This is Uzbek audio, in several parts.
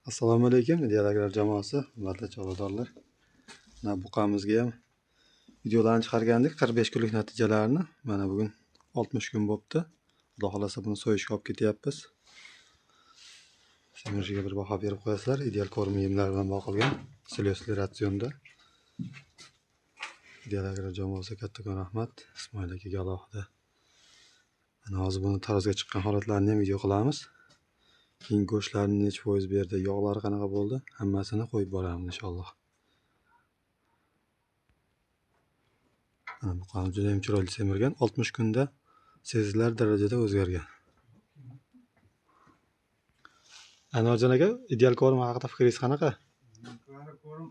Assalomu alaykum, idealagrar jamoasi, hurmatli chorvadorlar. Mana buqamizga ham videolarni chiqargandik, 45 kunlik natijalarini. Mana bugun 60 kun bo'pti. Xudo xolasa buni so'yishga olib ketyapmiz. Simirjiga bir baho berib qo'yasizlar. Ideal ko'rim yemlar bilan boqilgan, silosli ratsionda. Idealagrar jamoasiga kattakon rahmat. Ismoil akaga alohida. Mana hozir buni tarozga chiqqan holatlarini ham video qilamiz. Keyin go'shtlarni necha foiz berdi, yog'lari qanaqa bo'ldi, hammasini qo'yib boramiz inshaalloh. Mana bu qon juda ham chiroyli semirgan, 60 kunda sezilarli darajada o'zgargan. Anvarjon aka, ideal ko'rim haqida fikringiz qanaqa? Ko'rim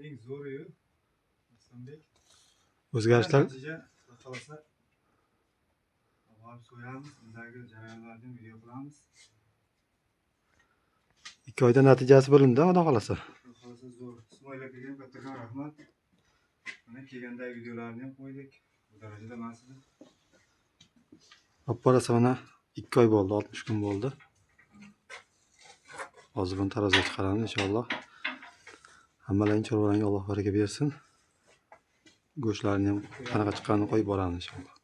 eng zo'ri-yu. O'zgarishlar Xohlasa olib so'yamiz, undagi jarayonlarni video qilamiz. 2 oyda natijasi bo'lindi, xudo xolasa. Xohlasa zo'r. Ismoil akaga ham kattakon rahmat. Mana kelgandagi videolarni ham qo'ydik. Bu darajada emas edi. Olib borasa mana 2 oy bo'ldi, 60 kun bo'ldi. Hozir buni tarozga chiqaramiz inshaalloh. Hammalarning chorvalariga Alloh baraka bersin. Go'shtlarni ham qanaqa chiqqanini qo'yib boramiz inshaalloh.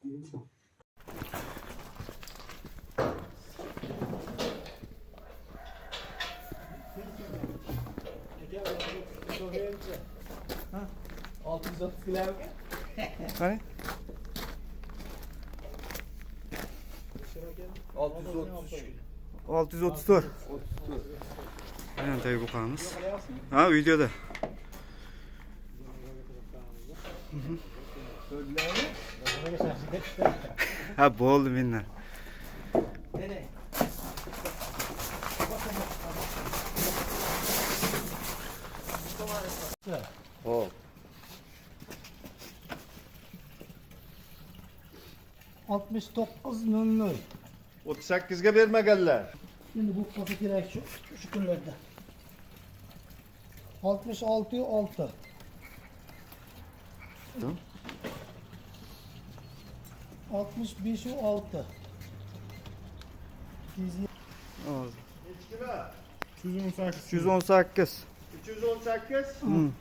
Qani? 634. Aynan tabii buqamiz. Ha, videoda. Ha, bo'ldi mendan. Hop. 69.00. 38 ga bermaganlar. Endi bu qolsa kerak shu kunlarda. 66.6. Hı? 65.6. 218. 318. 318. 318.